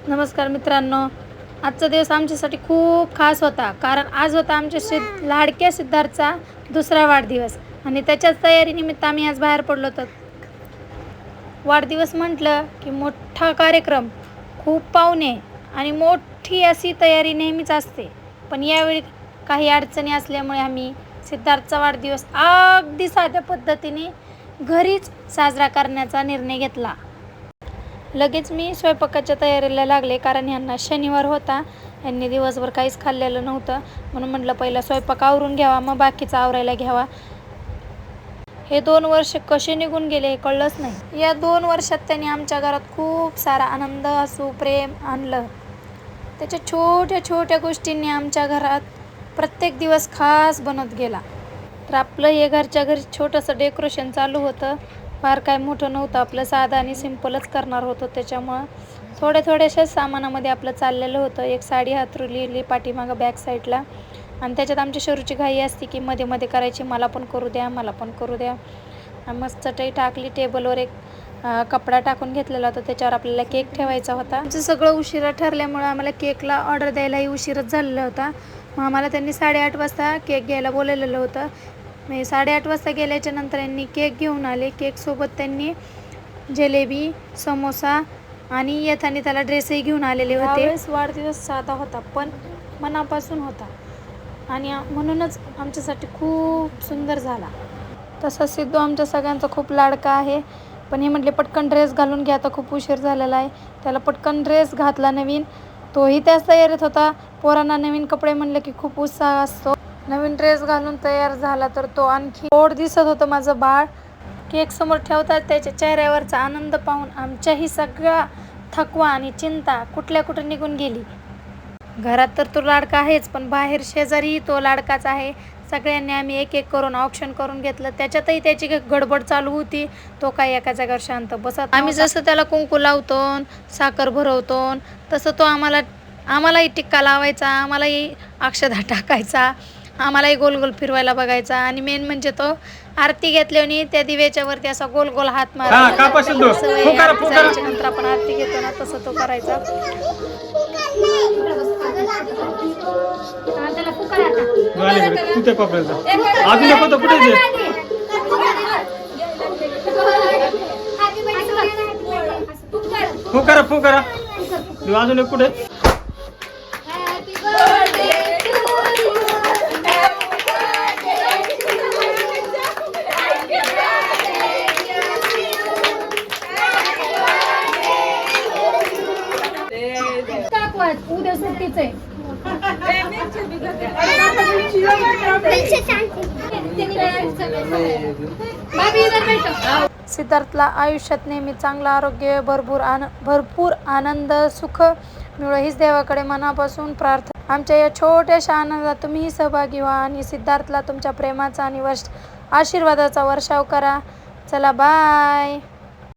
नमस्कार मित्रांनो, आजचा दिवस आमच्यासाठी खूप खास होता. कारण आज होता आमच्या लाडक्या सिद्धार्थचा दुसरा वाढदिवस आणि त्याच्याच तयारीनिमित्त आम्ही आज बाहेर पडलो होतो. वाढदिवस म्हटलं की मोठा कार्यक्रम, खूप पाहुणे आणि मोठी अशी तयारी नेहमीच असते. पण यावेळी काही अडचणी असल्यामुळे आम्ही सिद्धार्थचा वाढदिवस अगदी साध्या पद्धतीने घरीच साजरा करण्याचा निर्णय घेतला. लगेच मी स्वयंपाकाच्या तयारीला लागले, कारण ह्यांना शनिवार होता. यांनी दिवसभर काहीच खाल्लेलं नव्हतं, म्हणून म्हटलं पहिला स्वयंपाक आवरून घ्यावा, मग बाकीचा आवरायला घ्यावा. हे 2 वर्ष कसे निघून गेले हे कळलंच नाही. या 2 वर्षात त्यांनी आमच्या घरात खूप सारा आनंद, हसू, प्रेम आणलं. त्याच्या छोट्या छोट्या गोष्टींनी आमच्या घरात प्रत्येक दिवस खास बनत गेला. तर आपलं हे घरच्या घरी छोटंसं डेकोरेशन चालू होतं. फार काय मोठं नव्हतं, आपलं साधं आणि सिम्पलच करणार होतं. त्याच्यामुळं थोड्याशा सामानामध्ये आपलं चाललेलं होतं. एक साडी हातरुली पाठीमागं बॅक साईडला, आणि त्याच्यात आमची शरूची घाई असते की मध्ये मध्ये करायची, मला पण करू द्या. मस्त चटई टाकली टेबलवर, एक कपडा टाकून घेतलेला होता, त्याच्यावर आपल्याला केक ठेवायचा होता. आमचं सगळं उशिरा ठरल्यामुळं आम्हाला केकला ऑर्डर द्यायलाही उशीरच झालेला होता. मग आम्हाला त्यांनी 8:30 वाजता केक घ्यायला बोलवलेलं होतं. मी 8:30 वाजता गेल्याच्या नंतर यांनी केक घेऊन आले. केकसोबत त्यांनी जिलेबी, समोसा आणि येताना त्याला ड्रेसही घेऊन आलेले होते. यावेळेस वाढदिवस साधा होता, पण मनापासून होता, आणि म्हणूनच आमच्यासाठी खूप सुंदर झाला. तसा सिद्धू आमच्या सगळ्यांचा खूप लाडका आहे. पण हे म्हटले पटकन ड्रेस घालून घ्या, आता खूप उशीर झालेला आहे. त्याला पटकन ड्रेस घातला नवीन. तोही त्याच तयारीत होता. पोरांना नवीन कपडे म्हणले की खूप उत्साह असतो. नवीन ड्रेस घालून तयार झाला तर तो आणखी गोड दिसत होतं माझं बाळ. केक समोर ठेवतात त्याच्या चेहऱ्यावरचा आनंद पाहून आमच्याही सगळा थकवा आणि चिंता कुठे निघून गेली. घरात तर तो लाडका आहेच, पण बाहेर शेजारीही तो लाडकाच आहे. सगळ्यांनी आम्ही एक करून ऑप्शन करून घेतलं. त्याच्यातही त्याची गडबड चालू होती. तो काही एका जागेवर शांत बसत. आम्ही जसं त्याला कुंकू लावतो, साखर भरवतो, तसं तो आम्हालाही टिक्का लावायचा, आम्हालाही अक्षदा टाकायचा, आम्हालाही गोल फिरवायला बघायचा. आणि मेन म्हणजे तो आरती घेतल्याने त्या दिव्याच्या वरती असा गोल हात मारायचा. नंतर आपण आरती घेतो ना, तसं तो करायचा. फुकारा अजून एक कुठे. उद्या सुट्टीच आहे. सिद्धार्थला आयुष्यात नेहमी चांगलं आरोग्य, भरपूर आनंद, सुख मिळो हीच देवाकडे मनापासून प्रार्थना. आमच्या या छोट्याशा आनंदात तुम्हीही सहभागी व्हा आणि सिद्धार्थला तुमच्या प्रेमाचा आणि आशीर्वादाचा वर्षाव करा. चला, बाय.